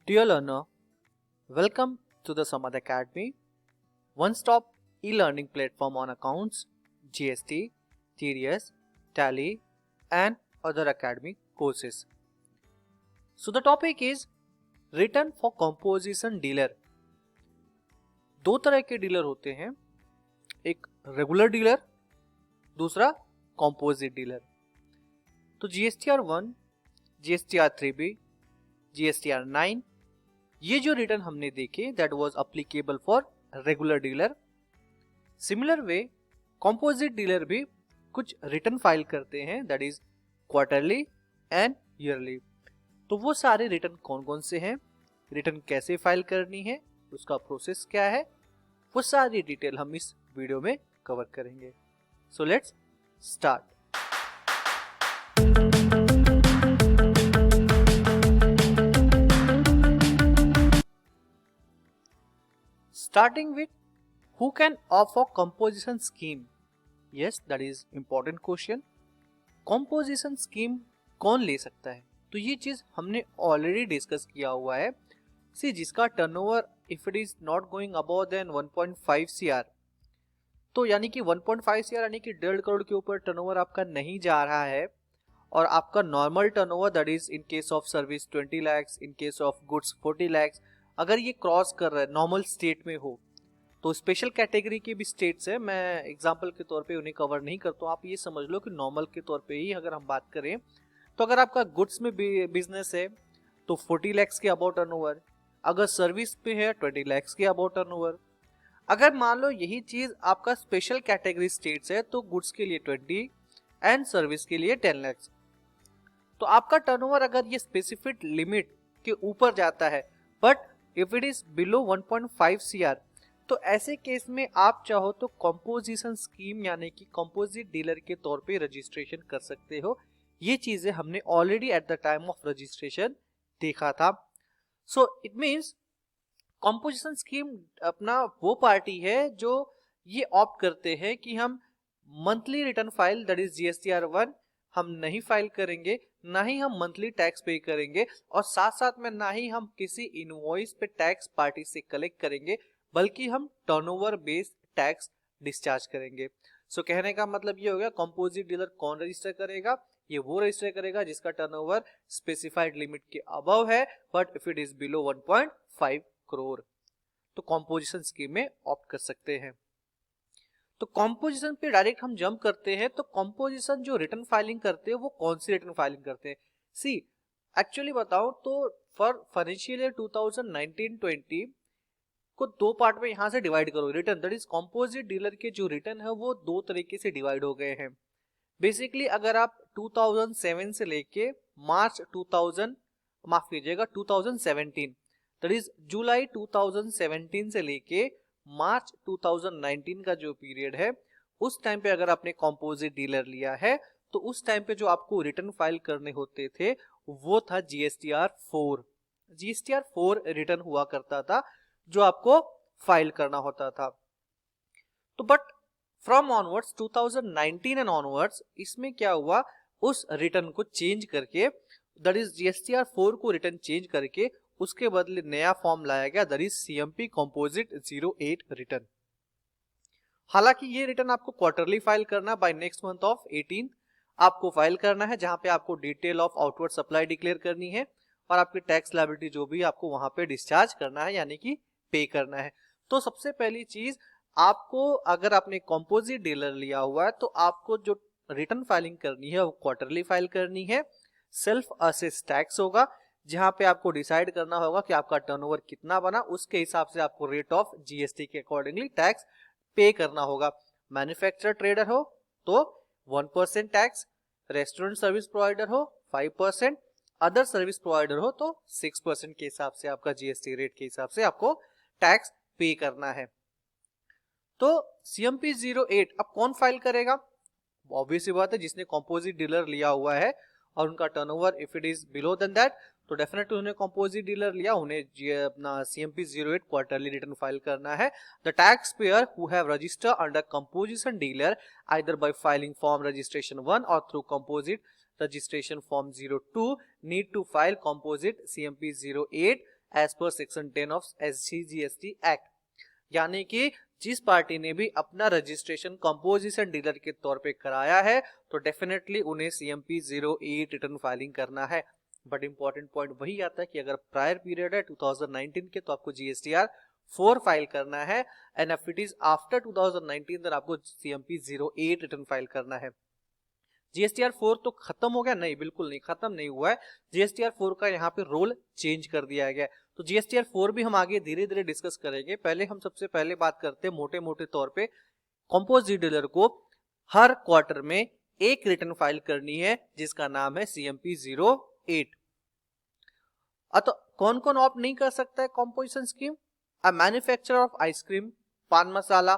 Dear learner, welcome to the Samad Academy, one-stop e-learning platform on accounts, GST, TDS, Tally, and other academic courses. So the topic is written for composition dealer. दो तरह के dealer होते हैं, एक regular dealer, दूसरा composite dealer. तो GSTR1, GSTR3B, GSTR9 ये जो रिटर्न हमने देखे that was applicable for regular dealer. Similar way composite dealer भी कुछ रिटर्न फाइल करते हैं that is quarterly and yearly. तो वो सारे रिटर्न कौन कौन से हैं, रिटर्न कैसे फाइल करनी है, उसका प्रोसेस क्या है, वो सारी डिटेल हम इस वीडियो में कवर करेंगे. So let's start. Starting with who can opt for composition scheme? Yes, that is important question. Composition scheme कौन ले सकता है? तो ये चीज हमने ऑलरेडी डिस्कस किया हुआ है. सी जिसका turnover if it is not going above than 1.5 CR, तो यानी कि 1.5 CR यानी कि 1.5 करोड़ के ऊपर टर्नओवर आपका नहीं जा रहा है और आपका normal turnover that is in case of service 20 lakhs, in case of goods 40 lakhs, अगर ये क्रॉस कर रहा है नॉर्मल स्टेट में हो, तो स्पेशल कैटेगरी के भी स्टेट्स है, मैं एग्जांपल के तौर पे उन्हें कवर नहीं करता हूँ. आप ये समझ लो कि नॉर्मल के तौर पे ही अगर हम बात करें तो अगर आपका गुड्स में बिजनेस है तो 40 lakhs के अबाउट टर्नओवर, अगर सर्विस पे है 20 lakhs के अबाउट टर्नओवर. अगर मान लो यही चीज आपका स्पेशल कैटेगरी स्टेट्स है तो गुड्स के लिए 20 एंड सर्विस के लिए 10 lakhs. तो आपका टर्नओवर अगर ये स्पेसिफिक लिमिट के ऊपर जाता है but if it is below 1.5 CR, तो ऐसे केस में आप चाहो तो कंपोजिशन स्कीम यानी कि कंपोजिट डीलर के तौर पे रजिस्ट्रेशन कर सकते हो. ये चीजें हमने already at the time of registration देखा था. So it means composition scheme अपना वो पार्टी है जो ये ऑप्ट करते हैं कि हम monthly return file that is GSTR1 हम नहीं फाइल करेंगे, ना ही हम मंथली टैक्स पे करेंगे और साथ साथ में ना ही हम किसी इनवॉइस पे टैक्स पार्टी से कलेक्ट करेंगे, बल्कि हम टर्नओवर बेस्ड टैक्स डिस्चार्ज करेंगे. सो कहने का मतलब ये हो गया कंपोजिट डीलर कौन रजिस्टर करेगा, ये वो रजिस्टर करेगा जिसका टर्नओवर स्पेसिफाइड लिमिट के अबव है but if it is below 1.5 crore, तो कंपोजिशन स्कीम में ऑप्ट कर सकते हैं. तो कॉम्पोजिशन पे डायरेक्ट हम जंप करते हैं. तो कॉम्पोजिशन जो रिटर्न फाइलिंग करते हैं वो कौन सी रिटर्न फाइलिंग करते हैं? सी एक्चुअली बताओ तो फॉर फाइनेंशियल ईयर 2019-20 को दो पार्ट में यहां से डिवाइड करो. Return that is composite dealer के जो रिटर्न है वो दो तरीके से डिवाइड हो गए हैं. बेसिकली अगर आप 2007 से लेके मार्च 2000 माफ कीजिएगा 2017 दैट इज जुलाई 2017 से लेके मार्च 2019 का जो पीरियड है उस टाइम पे अगर आपने कंपोजिट डीलर लिया है तो उस टाइम पे जो आपको रिटर्न फाइल करने होते थे वो था GSTR4. GSTR4 रिटर्न हुआ करता था जो आपको फाइल करना होता था. तो but from onwards 2019 and onwards इसमें क्या हुआ, उस रिटर्न को चेंज करके दैट इज GSTR4 को रिटर्न चेंज करके उसके बदले नया फॉर्म लाया गया that is CMP composite 08 return. हालांकि ये रिटर्न आपको क्वार्टरली फाइल करना बाय नेक्स्ट मंथ ऑफ 18 आपको फाइल करना है, जहां पे आपको detail of outward supply declare करनी है और आपकी टैक्स लायबिलिटी जो भी आपको वहां पे डिस्चार्ज करना है यानी कि पे करना है. तो सबसे पहली चीज आपको अगर आपने कंपोजिट डीलर लिया हुआ है तो आपको जो रिटर्न फाइलिंग करनी है वो क्वार्टरली फाइल करनी है. सेल्फ असेस टैक्स होगा जहां पे आपको डिसाइड करना होगा कि आपका टर्नओवर कितना बना, उसके हिसाब से आपको रेट ऑफ GST के अकॉर्डिंगली टैक्स पे करना होगा. मैन्युफैक्चरर ट्रेडर हो तो 1% टैक्स, रेस्टोरेंट सर्विस प्रोवाइडर हो 5%, अदर सर्विस प्रोवाइडर हो तो 6% के हिसाब से आपका GST रेट के हिसाब से आपको टैक्स पे करना है. तो CMP 08 अब कौन फाइल करेगा? ऑब्वियस बात है जिसने कंपोजिट डीलर लिया हुआ है और उनका turnover if it is below than that तो डेफिनेटली उन्हें कंपोजिट डीलर लिया, उन्हें अपना CMP 08 क्वार्टरली रिटर्न फाइल करना है. The tax payer who have registered under composition dealer either by filing form registration 1 और through composite registration form 02 need to file composite CMP 08 as per section 10 of SCGST act. यानी कि जिस party ने भी अपना registration composition dealer के तौर पे कराया है तो डेफिनेटली उन्हें CMP 08 रिटर्न फाइलिंग करना है। बट इंपॉर्टेंट पॉइंट वही आता है कि अगर प्रायर पीरियड है 2019 के तो आपको GSTR 4 फाइल करना है, and if it is after 2019 then आपको CMP 08 रिटर्न फाइल करना है। GSTR 4 तो खत्म हो गया? नहीं, बिल्कुल नहीं, खत्म नहीं हुआ है। GSTR 4 का यहाँ पे रोल चेंज कर दिया गया है। तो GSTR 4 भी हम आगे धीरे धीरे डिस्कस करेंगे। पहले हम सबसे पहले बात करते हैं मोटे मोटे तौर पे, कंपोजिट डीलर को हर क्वार्टर में एक रिटर्न फाइल करनी है जिसका नाम है CMP 08। तो कौन कौन ऑप्ट नहीं कर सकता है composition scheme? A manufacturer of ice cream, पान मसाला,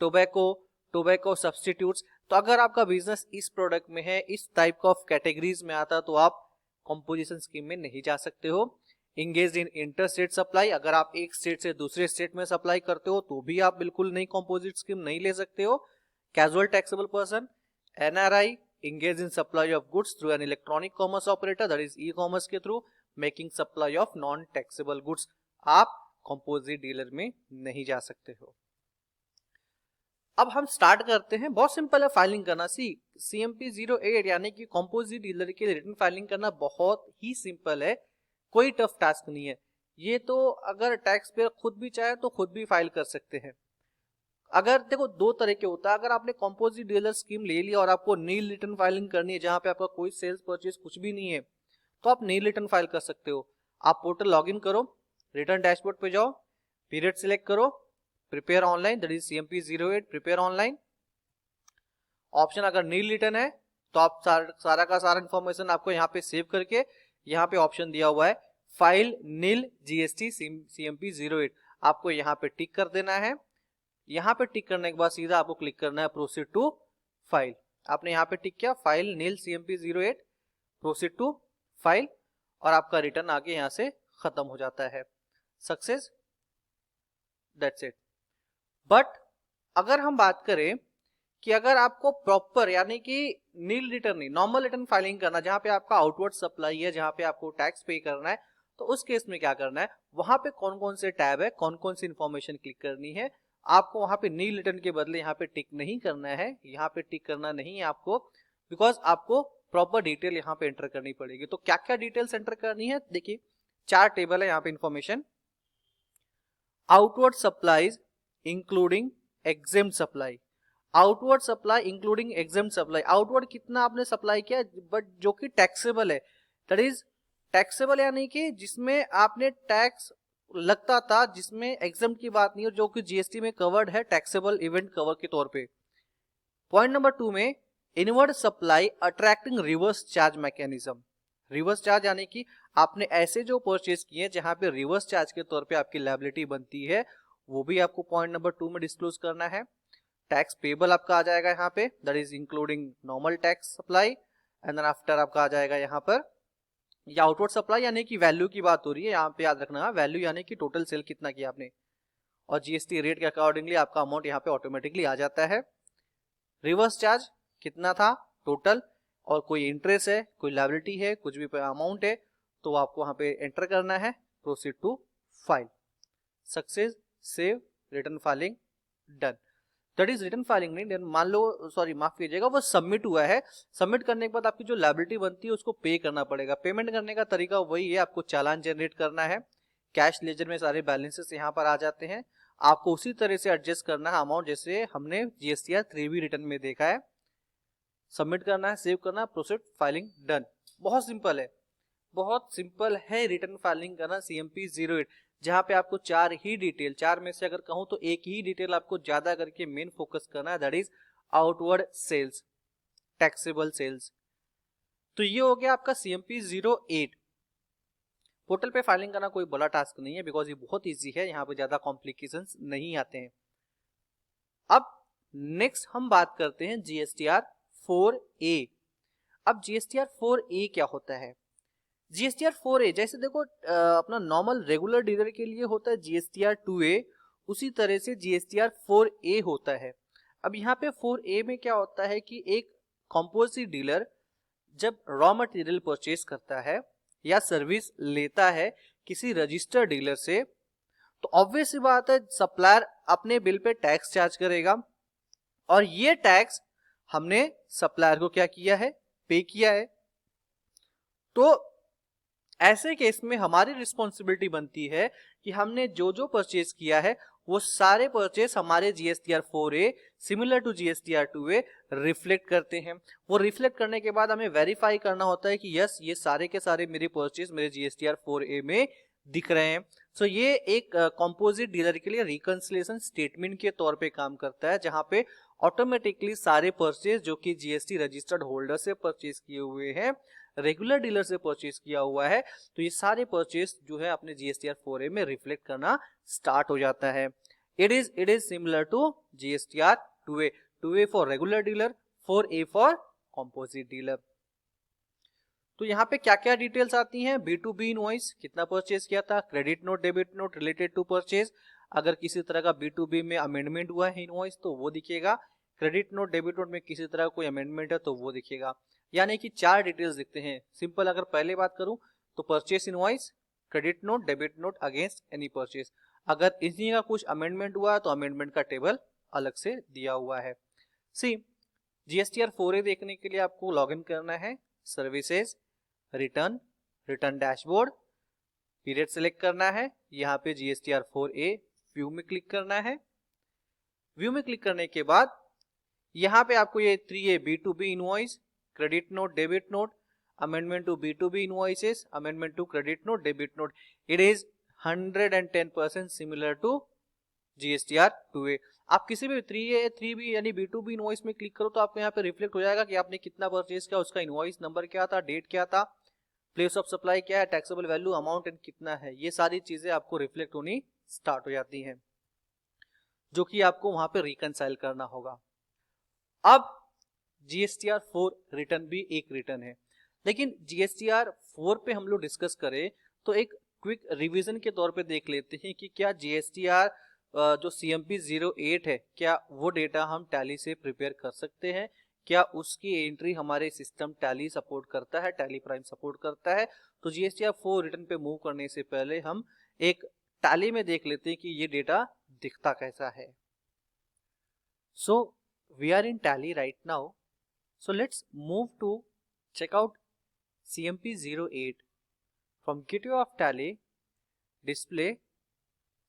टोबैको सब्सटीट्यूट्स। तो अगर आपका बिजनेस इस प्रोडक्ट में है, इस टाइप ऑफ कैटेगरीज में आता है तो आप कंपोजिशन स्कीम में नहीं जा सकते हो। Engage in inter state supply, अगर आप एक स्टेट से दूसरे स्टेट में सप्लाई करते हो तो भी आप बिल्कुल नहीं कंपोजिट स्कीम नहीं ले सकते हो। Casual taxable person, NRI, engage in supply of goods through an electronic commerce operator, that is e-commerce के through making supply of non taxable goods, आप कंपोजिट डीलर में नहीं जा सकते हो। अब हम स्टार्ट करते हैं। बहुत सिंपल है फाइलिंग करना। CMP 08 यानी कि कंपोजिट डीलर के रिटर्न फाइलिंग करना बहुत ही सिंपल है, कोई टफ टास्क नहीं है। ये तो अगर टैक्स पेयर खुद भी चाहे तो खुद भी फाइल कर सकते हैं। अगर देखो दो तरह के होता है, अगर आपने कंपोजिट डीलर स्कीम ले लिया और आपको नील रिटर्न फाइलिंग करनी है जहां पे आपका कोई सेल्स परचेज कुछ भी नहीं है तो आप नील रिटर्न फाइल कर सकते हो। आप पोर्टल लॉग इन करो, रिटर्न डैशबोर्ड पे जाओ, पीरियड सिलेक्ट करो, prepare online, that is CMP 08 prepare online. Option अगर नील रिटर्न है तो आप सारा का सारा इंफॉर्मेशन आपको यहाँ पे सेव करके यहाँ पे ऑप्शन दिया हुआ है फाइल नील GST CMP 08, आपको यहाँ पे टिक कर देना है। यहाँ पे टिक करने के बाद सीधा आपको क्लिक करना है प्रोसीड टू फाइल। आपने यहाँ पे टिक किया file nil CMP 08, proceed to file, और आपका रिटर्न आगे यहाँ से खत्म हो जाता है। Success, that's it. बट अगर हम बात करें कि अगर आपको प्रॉपर यानी कि नील रिटर्न नहीं नॉर्मल रिटर्न फाइलिंग करना, जहां पे आपका आउटवर्ड सप्लाई है, जहां पे आपको टैक्स पे करना है, तो उस केस में क्या करना है, वहां पे कौन कौन से टैब है, कौन कौन सी इंफॉर्मेशन क्लिक करनी है, आपको वहां पे नील रिटर्न के बदले यहाँ पे टिक नहीं करना है, यहाँ पे टिक करना नहीं है आपको, बिकॉज आपको प्रॉपर डिटेल यहाँ पे एंटर करनी पड़ेगी। तो क्या क्या डिटेल्स एंटर करनी है, देखिए 4 टेबल है यहाँ पे information. Outward supplies including exempt supply, outward supply including exempt supply, outward कितना आपने सप्लाई किया बट जो कि टैक्सेबल है, दैट इज टैक्सेबल यानी कि जिसमें आपने टैक्स लगता था, जिसमें एग्जेम्प्ट की बात नहीं है, जो कि GST में कवर्ड है टैक्सेबल इवेंट कवर के तौर पे। पॉइंट नंबर 2 में inward supply attracting reverse charge mechanism, reverse charge यानी कि आपने ऐसे जो परचेज किए जहां पे रिवर्स चार्ज के तौर पे आपकी लायबिलिटी बनती है, वो भी आपको पॉइंट नंबर 2 में डिस्क्लोज करना है। टैक्स पेबल आपका आ जाएगा यहाँ पे, that is including normal tax supply, and then after आपका आ जाएगा यहाँ पर या आउटवर्ड सप्लाई यानी कि वैल्यू की बात हो रही है, यहाँ पे याद रखना वैल्यू यानी कि टोटल सेल कितना किया आपने, और GST रेट के अकॉर्डिंगली आपका अमाउंट यहाँ पे ऑटोमेटिकली आ जाता है। रिवर्स चार्ज कितना था टोटल, और कोई इंटरेस्ट है, कोई लायबिलिटी है, कुछ भी अमाउंट है, तो आपको वहां पे एंटर करना है, proceed to file. Success, save, return filing done. That is return filing नहीं, मान लो सॉरी माफ कीजिएगा, वो सबमिट हुआ है। सबमिट करने के बाद आपकी जो लायबिलिटी बनती है उसको पे करना पड़ेगा। पेमेंट करने का तरीका वही है, आपको चालान जनरेट करना है, कैश लेजर में सारे बैलेंसेस यहाँ पर आ जाते हैं, आपको उसी तरह से एडजस्ट करना है अमाउंट जैसे हमने GSTR 3B रिटर्न में देखा है। सबमिट करना है, सेव करना है, प्रोसीड फाइलिंग डन। बहुत सिंपल है, बहुत सिंपल है रिटर्न फाइलिंग करना CMP 08, जहां पे आपको 4 ही डिटेल, 4 में से अगर कहूं तो एक ही डिटेल आपको ज्यादा करके मेन फोकस करना है, that is outward sales, taxable sales. तो ये हो गया आपका CMP 08। पोर्टल पे फाइलिंग करना कोई बड़ा टास्क नहीं है, बिकॉज ये बहुत इजी है, यहाँ पे ज्यादा कॉम्प्लिकेशंस नहीं आते हैं। अब नेक्स्ट हम बात करते हैं GSTR 4A। अब GSTR 4A क्या होता है? GSTR 4A जैसे देखो अपना नॉर्मल रेगुलर डीलर के लिए होता है GSTR 2A, उसी तरह से GSTR 4A होता है। अब यहाँ पे 4A में क्या होता है कि एक कंपोजिट डीलर जब रॉ मटेरियल परचेज करता है या सर्विस लेता है किसी रजिस्टर्ड डीलर से, तो ऑब्वियस सी बात है सप्लायर अपने बिल पे टैक्स चार्ज करेगा, और ये टैक्स हमने सप्लायर को क्या किया है, पे किया है। तो ऐसे केस में हमारी रिस्पॉन्सिबिलिटी बनती है कि हमने जो जो परचेज किया है वो सारे परचेज हमारे GSTR 4A similar to GSTR 2A reflect करते हैं। वो रिफ्लेक्ट करने के बाद हमें वेरीफाई करना होता है कि यस ये सारे के सारे मेरे परचेज मेरे GSTR 4A में दिख रहे हैं। सो ये एक कंपोजिट डीलर के लिए रिकंसिलिएशन स्टेटमेंट के तौर पे काम करता है, जहां पे ऑटोमेटिकली सारे परचेज जो कि GST रजिस्टर्ड होल्डर से परचेज किए हुए हैं, रेगुलर डीलर से परचेज किया हुआ है, तो ये सारे परचेज जो है अपने GSTR 4A में रिफ्लेक्ट करना स्टार्ट हो जाता है। It is similar to GSTR 2A, 2A for regular dealer, 4A for composite dealer. तो यहाँ पे क्या क्या डिटेल्स आती हैं, B2B इनवॉइस, कितना परचेज किया था, credit note debit note related to purchase, अगर किसी तरह का B2B में अमेंडमेंट हुआ है इनवॉइस तो वो दिखेगा, क्रेडिट नोट डेबिट नोट में किसी तरह का कोई अमेंडमेंट है तो वो दिखेगा। यानी कि 4 डिटेल्स दिखते हैं। सिंपल अगर पहले बात करूं तो purchase invoice, credit note debit note against any purchase, अगर इसी का कुछ अमेंडमेंट हुआ है तो अमेंडमेंट का टेबल अलग से दिया हुआ है। सी GSTR 4A देखने के लिए आपको लॉग इन करना है, services, return, return dashboard, period select करना है, यहाँ पे GSTR 4A व्यू में क्लिक करना है। व्यू में क्लिक करने के बाद यहाँ पे आपको ये 3A B2B invoice, credit note debit note, amendment to B2B invoices, amendment to credit note debit note, it is 110% similar to GSTR 2A। आप किसी भी 3A 3B यानी B2B इनवॉइस में क्लिक करो तो आपको यहाँ पे रिफ्लेक्ट हो जाएगा कि आपने कितना परचेज किया, उसका इनवॉइस नंबर क्या था, डेट क्या था, प्लेस ऑफ सप्लाई क्या है, टैक्सेबल वैल्यू, अमाउंट एंड कितना है, ये सारी चीजें आपको रिफ्लेक्ट होनी स्टार्ट हो जाती हैं, जो कि आपको वहां पे रिकंसाइल करना होगा। अब GSTR 4 रिटर्न भी एक रिटर्न है, लेकिन GSTR 4 पे हम लोग डिस्कस करें तो एक क्विक रिवीजन के तौर पे देख लेते हैं कि क्या GSTR जो CMP 08 है, क्या वो डेटा हम टैली से प्रिपेयर कर सकते हैं, क्या उसकी एंट्री हमारे सिस्टम टैली सपोर्ट करता है, टैली प्राइम सपोर्ट करता है। तो GSTR 4 रिटर्न पे मूव करने से पहले हम एक टैली में देख लेते हैं कि ये डेटा दिखता कैसा है। So we are in tally right now, so let's move to check out CMP 08 from Gateway of Tally, display,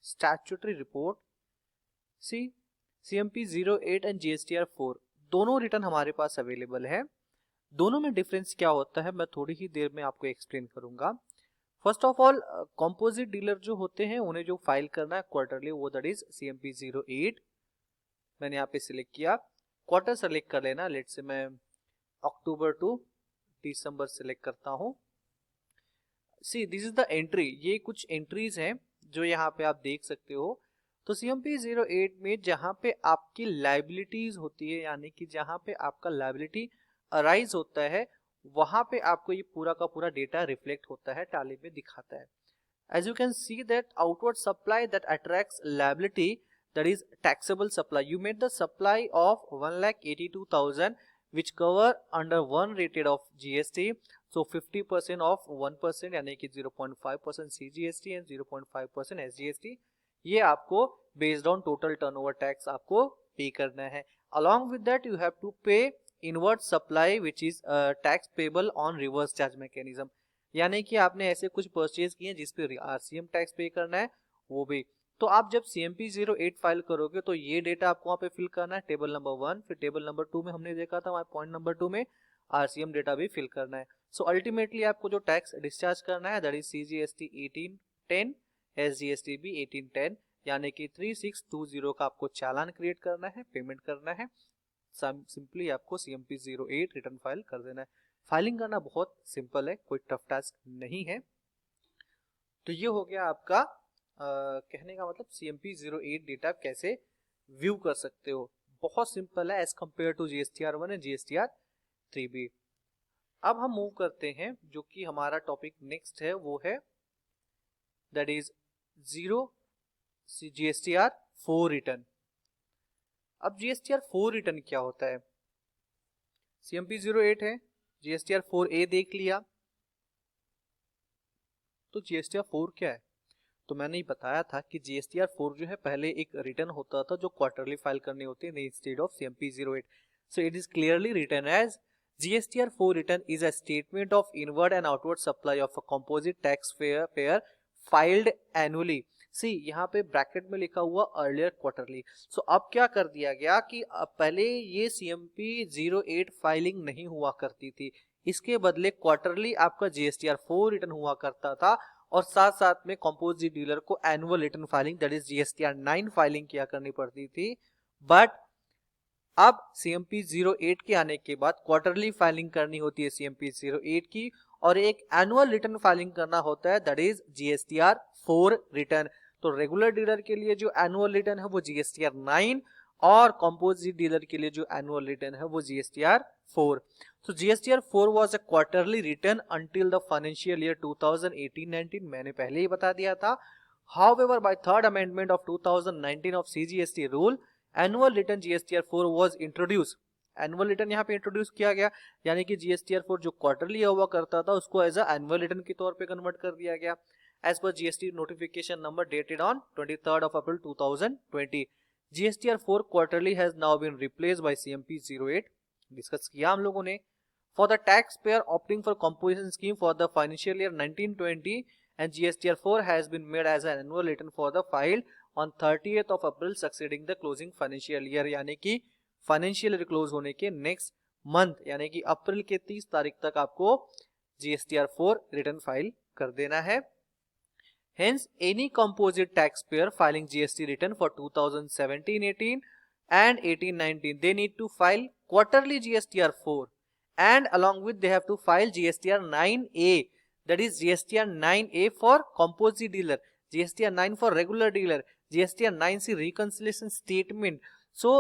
statutory report। See CMP 08 and GSTR 4 दोनों रिटर्न हमारे पास अवेलेबल है। दोनों में डिफरेंस क्या होता है मैं थोड़ी ही देर में आपको एक्सप्लेन करूंगा। First of all composite dealer जो होते हैं उन्हें जो फाइल करना है क्वार्टरली, वो दैट इज CMP 08। मैंने यहाँ पे सिलेक्ट किया, क्वार्टर सेलेक्ट कर लेना, लेट से मैं अक्टूबर टू दिसंबर सेलेक्ट करता हूँ। See this is the entry, ये कुछ एंट्रीज हैं जो यहाँ पे आप देख सकते हो। तो CMP 08 में जहाँ पे आपकी लाइबिलिटीज होती है, यानी कि जहाँ पे आपका लाइबिलिटी अराइज होता है, वहां पे आपको ये पूरा का पूरा डेटा रिफ्लेक्ट होता है, टैली में दिखाता है। As you can see that outward supply that attracts liability, that is taxable supply. You made the supply of 1,82,000 which cover under one rated of GST. So 50% of 1% यानी कि 0.5% CGST and 0.5% SGST, ये आपको based on total turnover tax आपको पे करना है। Along with that you have to pay inward supply which is tax payable on reverse charge mechanism, यानी कि आपने ऐसे कुछ परचेज किए जिसपे RCM टैक्स पे करना है वो भी। तो आप जब CMP 08 फाइल करोगे तो ये डेटा आपको वहाँ पे फिल करना है, टेबल नंबर 1, फिर टेबल नंबर 2 में हमने देखा था वहाँ पॉइंट नंबर 2 में RCM डेटा भी फिल करना है। सो अल्टीमेटली आपको जो टैक्स डिस्चार्ज करना है दैट इज CGST 1810, SGST भी 1810, यानी कि 3620 का आपको चालान क्रिएट करना है, पेमेंट करना है। सिंपली आपको CMP 08 रिटर्न फाइल कर देना है। फाइलिंग करना बहुत सिंपल है, कोई टफ टास्क नहीं है। तो ये हो गया आपका कहने का मतलब CMP 08 डेटा कैसे व्यू कर सकते हो, बहुत सिंपल है as compare to GSTR 1 and GSTR 3B। अब हम मूव करते हैं, जो कि हमारा टॉपिक नेक्स्ट है वो है दैट इज GSTR 4 रिटर्न। अब GSTR 4 रिटर्न क्या होता है, CMP 08 है, GSTR 4A देख लिया, तो GSTR 4 क्या है? तो मैंने ही बताया था कि GSTR 4 जो है पहले एक रिटर्न होता था जो क्वार्टरली फाइल करनी होती है instead of CMP 08. So it is clearly written as GSTR 4 return is a statement of inward and outward supply of a composite taxpayer filed annually. सी यहाँ पे ब्रैकेट में लिखा हुआ अर्लियर क्वार्टरली. सो अब क्या कर दिया गया कि पहले ये CMP 08 फाइलिंग नहीं हुआ करती थी, इसके बदले क्वार्टरली आपका GSTR 4 रिटर्न हुआ करता था और साथ साथ में कंपोजिट डीलर को annual return filing that is GSTR 9 filing किया करनी पड़ती थी. बट अब CMP 08 के आने के बाद क्वार्टरली फाइलिंग करनी होती है CMP 08 की और एक एनुअल रिटर्न फाइलिंग करना होता है दैट इज GSTR 4 रिटर्न. तो रेगुलर डीलर के लिए जो एनुअल रिटर्न है वो GSTR 9 और कंपोजिट डीलर के लिए जो एनुअल रिटर्न है वो GSTR 4. So GSTR 4 was a quarterly return until the financial year 2018-19. मैंने पहले ही बता दिया था. However, by third amendment of 2019 of CGST rule, annual return GSTR 4 was introduced. Annual return यहाँ पे इंट्रोड्यूस किया गया, यानी कि GSTR 4 जो क्वार्टरली हुआ करता था उसको एज अ एनुअल रिटर्न के तौर पे कन्वर्ट कर दिया गया. As per GST notification number dated on 23rd of April 2020. GSTR 4 quarterly has now been replaced by CMP 08. Discuss किया हम लोगों ने. For the taxpayer opting for composition scheme for the financial year 1920 and GSTR 4 has been made as an annual return for the file on 30th of April succeeding the closing financial year. यानी कि financial year close होने के next month यानी कि अप्रैल के 30 तारीख तक आपको GSTR 4 रिटर्न फाइल कर देना है. Hence, any composite taxpayer filing GST return for 2017-18 and 18-19, they need to file quarterly GSTR 4 and along with they have to file GSTR 9A, that is GSTR 9A for composite dealer, GSTR 9 for regular dealer, GSTR 9C reconciliation statement. So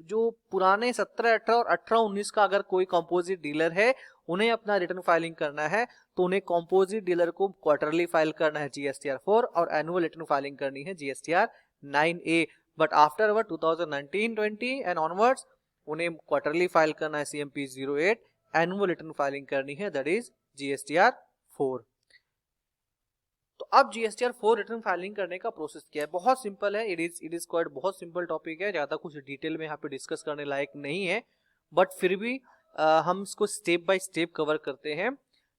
जो पुराने 17, 18 और 18, 19 का अगर कोई composite dealer है उन्हें अपना return filing करना है तो उन्हें कंपोजिट डीलर को क्वार्टरली फाइल करना है GSTR 4 और एनुअल रिटर्न फाइलिंग करनी है GSTR 9A. But after 2019-20 and onwards उन्हें क्वार्टरली फाइल करना है CMP 08, एनुअल रिटर्न फाइलिंग करनी है दैट इज GSTR 4. तो अब GSTR 4 रिटर्न फाइलिंग करने का प्रोसेस क्या है? बहुत सिंपल है. इट इज क्वाइट बहुत सिंपल टॉपिक है, ज्यादा कुछ डिटेल में यहाँ पे डिस्कस करने लायक नहीं है, बट फिर भी हम इसको स्टेप बाय स्टेप कवर करते हैं.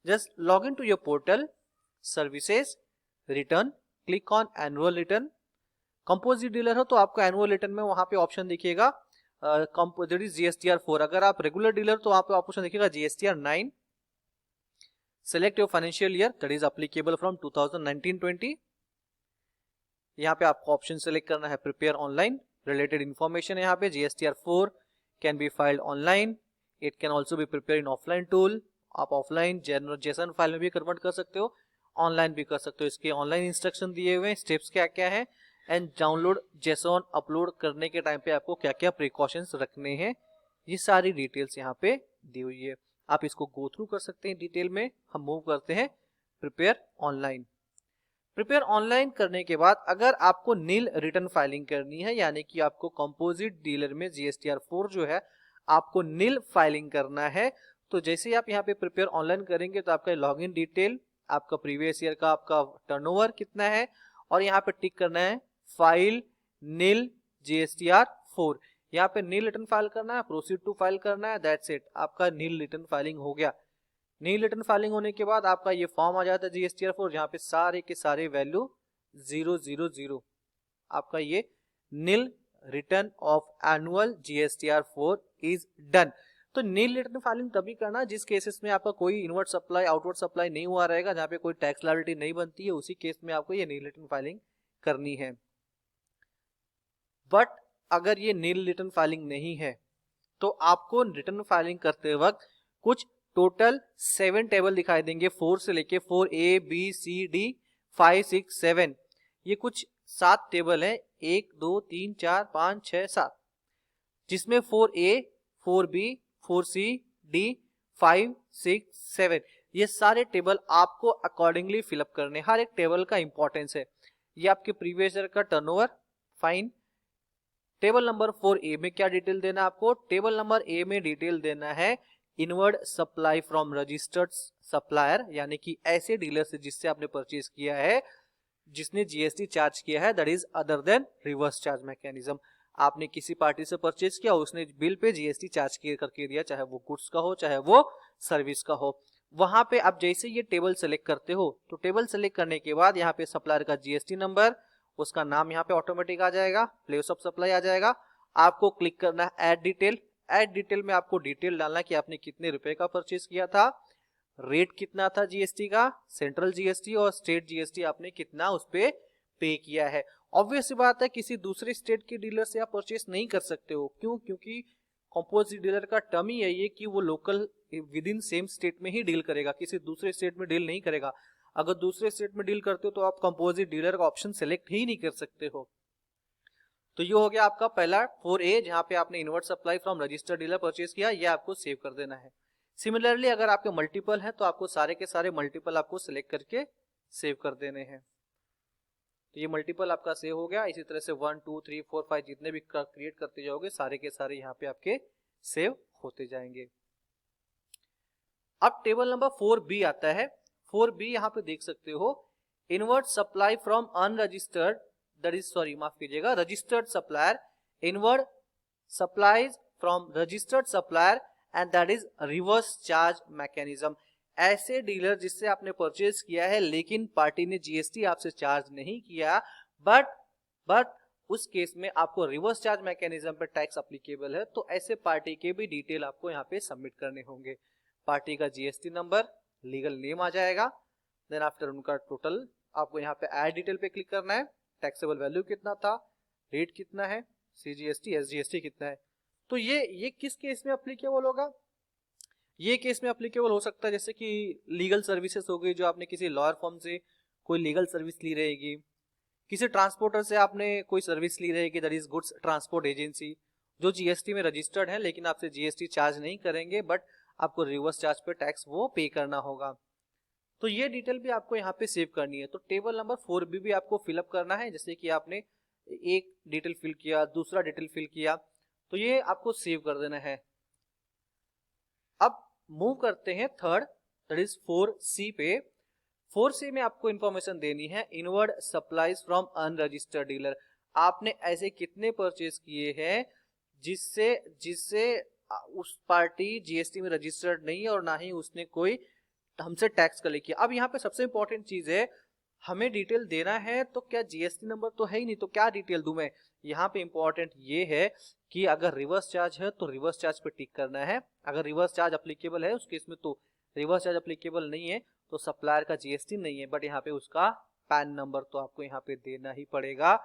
Just log in to your portal, services, return, click on annual return. Composite dealer हो तो आपको एनुअल रिटर्न में वहां पे ऑप्शन दिखेगा GSTR 4. अगर आप रेगुलर डीलर तो वहां पे ऑप्शन दिखेगा GSTR 9. Select your financial year that is applicable from 2019-20. यहाँ पे आपको ऑप्शन सेलेक्ट करना है प्रिपेयर ऑनलाइन. रिलेटेड इन्फॉर्मेशन यहाँ पे GSTR 4 can be filed online. It can also be prepare in offline tool. आप ऑफलाइन जेसन फाइल में भी कन्वर्ट कर सकते हो, ऑनलाइन भी कर सकते हो. इसके ऑनलाइन इंस्ट्रक्शन दिए हुए हैं, स्टेप्स क्या क्या है एंड डाउनलोड जेसन अपलोड करने के टाइम पे आपको क्या क्या प्रिकॉशंस रखने हैं, ये सारी डिटेल्स यहाँ पे दी हुई है. आप इसको गो थ्रू कर सकते हैं डिटेल में. हम मूव करते हैं प्रिपेयर ऑनलाइन. प्रिपेयर ऑनलाइन करने के बाद अगर आपको नील रिटर्न फाइलिंग करनी है यानी कि आपको कंपोजिट डीलर में GSTR 4 जो है आपको नील फाइलिंग करना है, तो जैसे ही आप यहाँ पे प्रिपेयर ऑनलाइन करेंगे तो आपका लॉगिन डिटेल, आपका प्रीवियस ईयर का आपका टर्नओवर कितना है और यहाँ पे टिक करना है फाइल नील GSTR 4. यहाँ पे नील रिटर्न फाइल करना है, प्रोसीड टू फाइल करना है, दैट्स इट. आपका नील रिटर्न फाइलिंग हो गया. नील रिटर्न फाइलिंग होने के बाद आपका ये फॉर्म आ जाता है GSTR 4 जहाँ पे सारे के सारे वैल्यू 000. आपका ये nil return of annual GSTR 4 is done. तो नील रिटर्न फाइलिंग तभी करना जिस केसेस में आपका कोई इनवर्ड सप्लाई आउटवर्ड सप्लाई नहीं हुआ रहेगा, जहाँ पे कोई टैक्स लायबिलिटी नहीं बनती है, उसी केस में आपको ये नील रिटर्न फाइलिंग करनी है. बट अगर ये नील रिटर्न फाइलिंग नहीं है तो आपको रिटर्न फाइलिंग करते वक्त कुछ टोटल 7 टेबल दिखाई देंगे, 4 से लेके 4A B C D 5 6 7. ये कुछ 7 टेबल है, 1 2 3 4 5 6 7, जिसमें 4A 4B 4C D 5 6 7 ये सारे टेबल आपको अकॉर्डिंगली फिलअप करने. हर एक टेबल का इंपॉर्टेंस है. ये आपके प्रीवियस ईयर का turnover, fine. Table number 4A में क्या डिटेल देना है आपको? टेबल नंबर A में डिटेल देना है inward supply from registered supplier, यानी कि ऐसे डीलर से जिससे आपने परचेज किया है जिसने जीएसटी चार्ज किया है, that is other than reverse charge mechanism. आपने किसी पार्टी से परचेज किया, उसने बिल पे जीएसटी चार्ज करके दिया, चाहे वो गुड्स का हो चाहे वो सर्विस का हो। वहां पे आप जैसे ये टेबल सेलेक्ट करते हो तो टेबल सेलेक्ट करने के बाद यहाँ पे सप्लायर का जीएसटी नंबर, उसका नाम यहाँ पे ऑटोमेटिक आ जाएगा, प्लेस ऑफ सप्लाई आ जाएगा। आपको क्लिक करना है ऐड डिटेल। ऐड डिटेल में आपको डिटेल डालना कि आपने कितने रुपए का परचेज किया था, रेट कितना था जीएसटी का, सेंट्रल जीएसटी और स्टेट जीएसटी आपने कितना उस पे पे किया है। ऑब्वियस सी बात है किसी दूसरे स्टेट के डीलर से आप परचेस नहीं कर सकते हो। क्यों? क्योंकि कंपोजिट डीलर का टर्म ही यही है कि वो local with in same state में ही डील करेगा, किसी दूसरे स्टेट में डील नहीं करेगा। अगर दूसरे स्टेट में डील करते हो तो आप कंपोजिट डीलर का ऑप्शन सेलेक्ट ही नहीं कर सकते हो। तो ये हो गया आपका पहला 4A, जहां पे आपने inward supply from registered dealer purchase किया, ये आपको सेव कर देना है। सिमिलरली अगर आपके मल्टीपल हैं तो आपको सारे के सारे मल्टीपल आपको सिलेक्ट करके सेव कर देने हैं। तो ये मल्टीपल आपका सेव हो गया। इसी तरह से 1 2 3 4 5 जितने भी क्रिएट करते जाओगे सारे के सारे यहाँ पे आपके सेव होते जाएंगे। अब टेबल नंबर 4B आता है। 4B यहाँ पे देख सकते हो, inward supply from unregistered, that is sorry माफ कीजिएगा, registered supplier, invert supplies from registered supplier and that is reverse charge mechanism. ऐसे डीलर जिससे आपने परचेज किया है लेकिन पार्टी ने जीएसटी आपसे चार्ज नहीं किया, बट उस केस में आपको रिवर्स चार्ज मैकेनिज्म पे टैक्स अप्लीकेबल है, तो ऐसे पार्टी के भी डिटेल आपको यहाँ पे सबमिट करने होंगे। पार्टी का जीएसटी नंबर, लीगल नेम आ जाएगा, देन आफ्टर उनका टोटल आपको यहाँ पे ऐड डिटेल पे क्लिक करना है, टैक्सेबल वैल्यू कितना था, रेट कितना है, सीजीएसटी एसजीएसटी कितना है। तो ये किस केस में अप्लीकेबल होगा? ये केस में अप्लीकेबल हो सकता है जैसे कि लीगल सर्विसेज हो गई, जो आपने किसी लॉयर फर्म से कोई लीगल सर्विस ली रहेगी, किसी ट्रांसपोर्टर से आपने कोई सर्विस ली रहेगी, that is goods transport agency, जो जीएसटी में रजिस्टर्ड है लेकिन आपसे जीएसटी चार्ज नहीं करेंगे, बट आपको रिवर्स चार्ज पे टैक्स वो पे करना होगा। तो ये डिटेल भी आपको यहाँ पे सेव करनी है। तो टेबल नंबर 4B भी आपको फिलअप करना है। जैसे कि आपने एक डिटेल फिल किया, दूसरा डिटेल फिल किया, तो ये आपको सेव कर देना है। अब मूव करते हैं थर्ड, दैट इज 4C पे। 4C में आपको इंफॉर्मेशन देनी है, inward supplies from unregistered dealer. आपने ऐसे कितने परचेज किए हैं जिससे जिससे उस पार्टी जीएसटी में रजिस्टर्ड नहीं है और ना ही उसने कोई हमसे टैक्स कलेक्ट किया। अब यहाँ पे सबसे इंपॉर्टेंट चीज है, हमें डिटेल देना है तो क्या जीएसटी नंबर तो है ही नहीं, तो क्या डिटेल दूं मैं? यहाँ पे इंपॉर्टेंट ये है कि अगर रिवर्स चार्ज है तो रिवर्स चार्ज पे टिक करना है, अगर रिवर्स चार्ज अप्लीकेबल है उस केस में तो रिवर्स चार्ज अप्लीकेबल नहीं है तो सप्लायर का जीएसटी नहीं है, बट यहाँ पे उसका पैन नंबर तो आपको यहाँ पे देना ही पड़ेगा।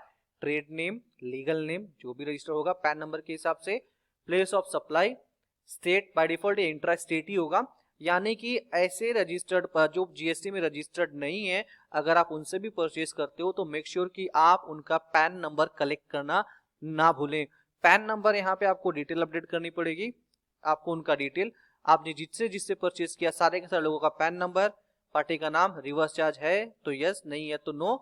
ट्रेड नेम, लीगल नेम जो भी रजिस्टर होगा पैन नंबर के हिसाब से। Place of supply, state by default intra state ही होगा, यानी कि ऐसे रजिस्टर्ड जो जीएसटी में रजिस्टर्ड नहीं है अगर आप उनसे भी परचेज करते हो तो मेक श्योर कि आप उनका पैन नंबर कलेक्ट करना ना भूलें। पैन नंबर यहाँ पे आपको डिटेल अपडेट करनी पड़ेगी, आपको उनका डिटेल, आपने जिससे परचेज किया सारे के सारे लोगों का पैन नंबर, पार्टी का नाम, रिवर्स चार्ज है तो यस, नहीं है तो नो,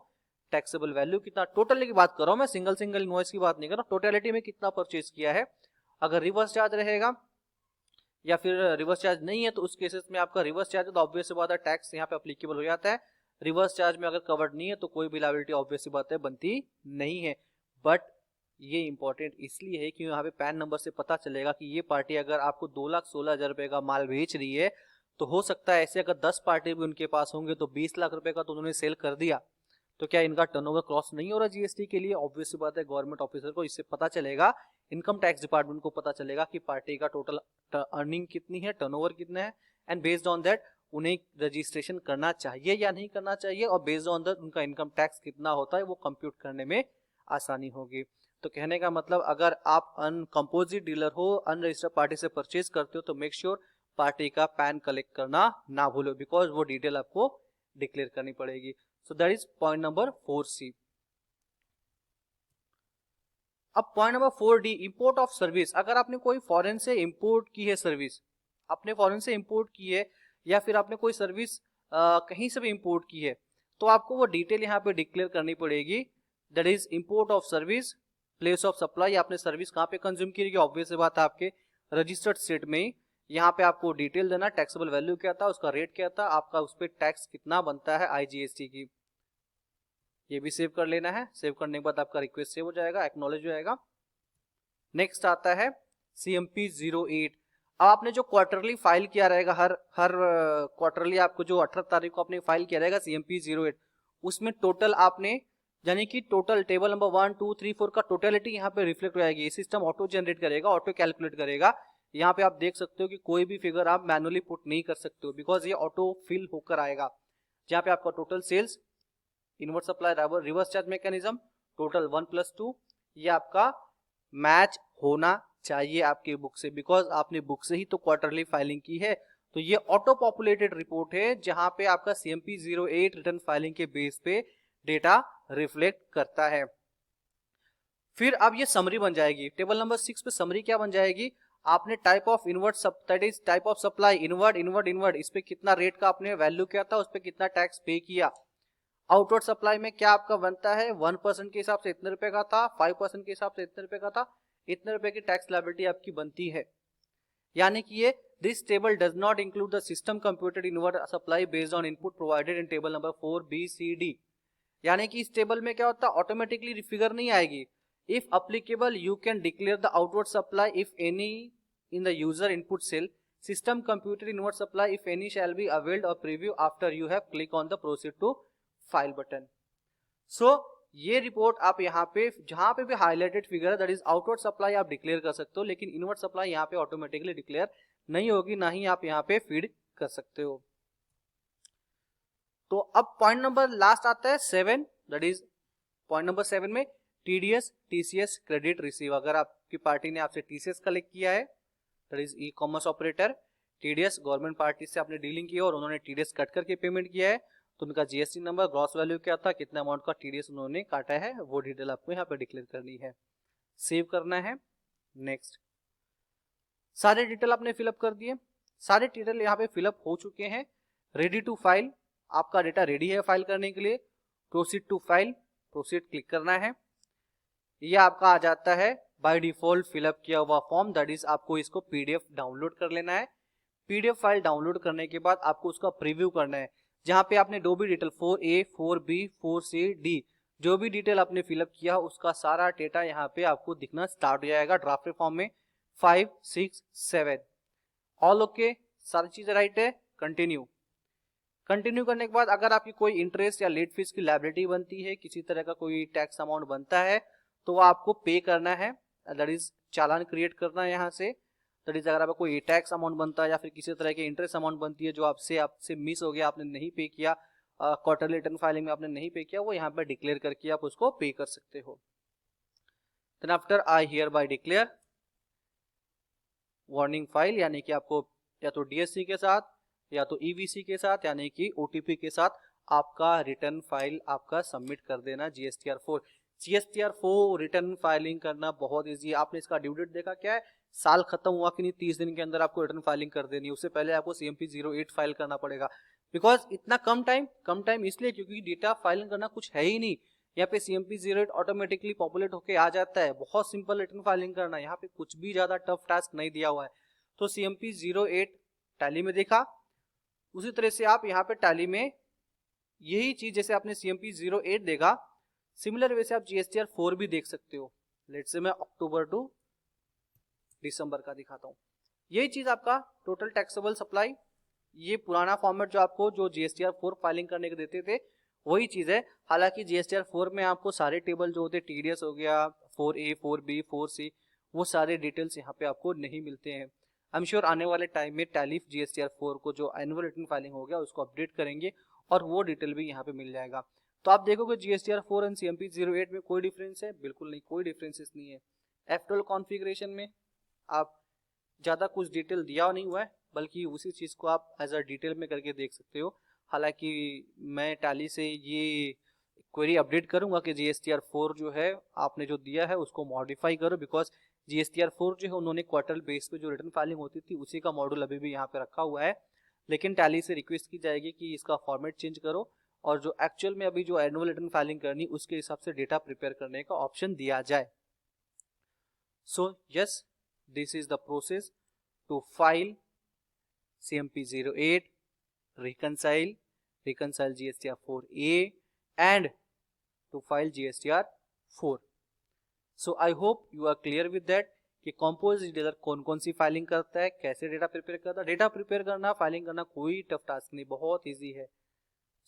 टैक्सेबल वैल्यू कितना, टोटल की बात कर रहा हूं मैं, सिंगल इनवॉइस की बात नहीं कर रहा, टोटलिटी में कितना परचेज किया है। अगर रिवर्स चार्ज रहेगा या फिर रिवर्स चार्ज नहीं है तो उस केसेस में आपका रिवर्स चार्ज है तो ऑब्वियस सी बात है टैक्स यहाँ पे अप्लीकेबल हो जाता है। रिवर्स चार्ज में अगर कवर्ड नहीं है तो कोई भी लायबिलिटी ऑब्वियस सी बात है बनती नहीं है। बट ये इंपॉर्टेंट इसलिए है कि यहाँ पे पैन नंबर से पता चलेगा कि ये पार्टी अगर आपको 2,16,000 रुपए का माल बेच रही है तो हो सकता है ऐसे अगर 10 पार्टी भी उनके पास होंगे तो 20 लाख रुपए का तो उन्होंने सेल कर दिया, तो क्या इनका टर्नओवर क्रॉस नहीं हो रहा जीएसटी के लिए? ऑब्वियस सी बात है गवर्नमेंट ऑफिसर को इससे पता चलेगा, इनकम टैक्स डिपार्टमेंट को पता चलेगा कि पार्टी का टोटल अर्निंग कितनी है, टर्नओवर कितना है, एंड बेस्ड ऑन दैट उन्हें रजिस्ट्रेशन करना चाहिए या नहीं करना चाहिए, और बेस्ड ऑन दैट उनका इनकम टैक्स कितना होता है वो कंप्यूट करने में आसानी होगी। तो कहने का मतलब अगर आप अनकम्पोजिट डीलर हो, अनरजिस्टर्ड पार्टी से परचेज करते हो तो मेक श्योर पार्टी का पैन कलेक्ट करना ना भूलो, बिकॉज वो डिटेल आपको डिक्लेयर करनी पड़ेगी। So that is point number 4C। अब point number 4D, import of service. अगर आपने कोई फॉरेन से इंपोर्ट की है सर्विस, आपने फॉरेन से इंपोर्ट की है या फिर आपने कोई सर्विस कहीं से भी इंपोर्ट की है तो आपको वो डिटेल यहाँ पे डिक्लेयर करनी पड़ेगी। That is import of service, place of supply, आपने सर्विस कहाँ पे कंज्यूम की है, ऑब्वियस बात है आपके रजिस्टर्ड स्टेट में ही, यहाँ पे आपको डिटेल देना, टैक्सेबल वैल्यू क्या था, उसका रेट क्या था, आपका उस पर टैक्स कितना बनता है IGST की, ये भी सेव कर लेना है। सेव करने के बाद आपका रिक्वेस्ट सेव हो जाएगा, एक्नॉलेज हो जाएगा। नेक्स्ट आता है CMP 08। अब आपने जो क्वार्टरली फाइल किया रहेगा, हर क्वार्टरली आपको जो 18 तारीख को आपने फाइल किया रहेगा CMP 08, उसमें टोटल आपने, यानी कि टोटल टेबल नंबर 1 2 3 4 का टोटलिटी यहाँ पे रिफ्लेक्ट हो जाएगी। सिस्टम ऑटो जनरेट करेगा, ऑटो कैलकुलेट करेगा। यहाँ पे आप देख सकते हो कि कोई भी फिगर आप मैनुअली पुट नहीं कर सकते हो, बिकॉज ये ऑटो फिल होकर आएगा। जहाँ पे आपका total sales, inward supply, reverse charge mechanism, total 1+2, ये आपका मैच होना चाहिए आपके बुक से, बिकॉज आपने बुक से ही तो क्वार्टरली फाइलिंग की है। तो ये ऑटो पॉपुलेटेड रिपोर्ट है, जहां पे आपका CMP 08 रिटर्न फाइलिंग के बेस पे डेटा रिफ्लेक्ट करता है। फिर अब ये समरी बन जाएगी। टेबल नंबर 6 पे समरी क्या बन जाएगी, आपने type of inward that is type of supply, inward, इस पे कितना रेट का आपने वैल्यू क्या था, उस पे कितना टैक्स पे किया। आउटवर्ड सप्लाई में क्या आपका बनता है, 1% के हिसाब से इतने रुपए का था, 5% के हिसाब से इतने रुपए का था, इतने रुपए की टैक्स लायबिलिटी आपकी बनती है। यानी कि ये this table does not include the system computed inward supply based on input provided in table number 4B, C, D। यानी कि इस टेबल में क्या होता है, ऑटोमेटिकली फिगर नहीं आएगी। If applicable you can declare the outward supply if any in the user input cell, system computed inward supply if any shall be availed और preview after you have click on the proceed to file button. So ये report आप यहाँ पे जहां पे भी highlighted figure है, that is outward supply, आप डिक्लेयर कर सकते हो, लेकिन इनवर्ट सप्लाई यहाँ पे ऑटोमेटिकली डिक्लेयर नहीं होगी, ना ही आप यहाँ पे फीड कर सकते हो। तो अब पॉइंट नंबर लास्ट आता है 7, दैट इज पॉइंट नंबर 7 में TDS TCS क्रेडिट रिसीव। अगर आपकी पार्टी ने आपसे TCS कलेक्ट किया है, that is e commerce operator, TDS government party से आपने डीलिंग की और उन्होंने TDS कट करके पेमेंट किया है, तो उनका GST नंबर, ग्रॉस वैल्यू क्या था, कितना अमाउंट का TDS उन्होंने काटा है, वो डिटेल आपको यहाँ पे डिक्लेयर करनी है, सेव करना है। नेक्स्ट, सारे डिटेल आपने फिलअप कर दिए, सारे डिटेल यहाँ पे फिलअप हो चुके हैं। रेडी टू फाइल, आपका डेटा रेडी है फाइल करने के लिए। Proceed to file, proceed click करना है। ये आपका आ जाता है बाय डिफॉल्ट फिलअप किया हुआ फॉर्म, दैट इज आपको इसको PDF डाउनलोड कर लेना है। PDF फाइल डाउनलोड करने के बाद आपको उसका प्रीव्यू करना है, जहां पे आपने जो भी detail 4A 4B 4C D जो भी डिटेल आपने फिलअप किया, उसका सारा डेटा यहाँ पे आपको दिखना स्टार्ट हो जाएगा ड्राफ्ट फॉर्म में। 5 6 7 ऑल ओके, सारी चीजें राइट है। कंटिन्यू, कंटिन्यू करने के बाद अगर आपकी कोई इंटरेस्ट या लेट फीस की लायबिलिटी बनती है, किसी तरह का कोई टैक्स अमाउंट बनता है, तो वो आपको पे करना है, दैट इज चालान क्रिएट करना है यहाँ से। दैट इज अगर आपको कोई टैक्स अमाउंट बनता है या फिर किसी तरह की इंटरेस्ट अमाउंट बनती है जो आपसे मिस हो गया, आपने नहीं पे किया, क्वार्टरली रिटर्न फाइलिंग में आपने नहीं पे किया, वो यहाँ पर डिक्लेयर करके आप उसको पे कर सकते हो। Then after I hereby declare warning file, यानी कि आपको या तो DSC के साथ या तो EVC के साथ, यानी कि OTP के साथ आपका रिटर्न फाइल आपका सबमिट कर देना। GSTR4 रिटर्न फाइलिंग करना बहुत इजी है। आपने इसका ड्यू डेट देखा क्या है, साल खत्म हुआ कि नहीं, 30 दिन के अंदर आपको रिटर्न फाइलिंग कर देनी है। उससे पहले आपको CMP 08 फाइल करना पड़ेगा, बिकॉज इतना कम टाइम इसलिए क्योंकि डेटा फाइलिंग करना कुछ है ही नहीं। यहाँ पे CMP 08 ऑटोमेटिकली पॉपुलेट होके आ जाता है। बहुत सिंपल रिटर्न फाइलिंग करना, यहाँ पे कुछ भी ज्यादा टफ टास्क नहीं दिया हुआ है। तो CMP 08 टैली में देखा, उसी तरह से आप यहाँ पे टैली में यही चीज, जैसे आपने CMP 08 देखा, सिमिलर वे से आप GSTR4 भी देख सकते हो। लेट्स से मैं अक्टूबर टू दिसंबर का दिखाता हूँ। यही चीज आपका टोटल टैक्सेबल सप्लाई, ये पुराना फॉर्मेट जो आपको जो GSTR4 फाइलिंग करने के देते थे, वही चीज है। हालांकि GSTR4 में आपको सारे टेबल जो होते, TDS हो गया, 4A 4B 4C, वो सारे डिटेल्स यहाँ पे आपको नहीं मिलते हैं। आई एम श्योर आने वाले टाइम में टैली GSTR4 को जो एनुअल रिटर्न फाइलिंग हो गया उसको अपडेट करेंगे और वो डिटेल भी यहाँ पे मिल जाएगा। तो आप देखोगे GSTR4 एंड CMP 08 में कोई डिफरेंस है? बिल्कुल नहीं, कोई डिफरेंसेस नहीं है। F12 कॉन्फ़िगरेशन में आप ज़्यादा कुछ डिटेल दिया नहीं हुआ है, बल्कि उसी चीज़ को आप एज अ डिटेल में करके देख सकते हो। हालांकि मैं टैली से ये क्वेरी अपडेट करूंगा कि GSTR4 जो है आपने जो दिया है उसको मॉडिफाई करो, बिकॉज GSTR4 जो है उन्होंने क्वार्टर बेस पे जो रिटर्न फाइलिंग होती थी उसी का मॉड्यूल अभी भी यहाँ पे रखा हुआ है। लेकिन टैली से रिक्वेस्ट की जाएगी कि इसका फॉर्मेट चेंज करो और जो एक्चुअल में अभी जो एनुअल रिटर्न फाइलिंग करनी उसके हिसाब से डेटा प्रिपेयर करने का ऑप्शन दिया जाए। So yes, this is the process to file CMP08, reconcile GSTR 4A, and to file GSTR 4. So I hope you are clear with that कि कॉम्पोजिट डीलर कौन कौन सी फाइलिंग करता है, कैसे डेटा प्रिपेयर करता है. डेटा प्रिपेयर करना, filing करना कोई टफ टास्क नहीं, बहुत इजी है.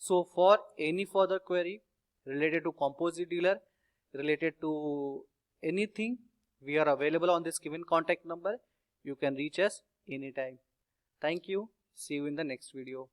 So for any further query related to composite dealer, related to anything, we are available on this given contact number. You can reach us anytime. Thank you. See you in the next video.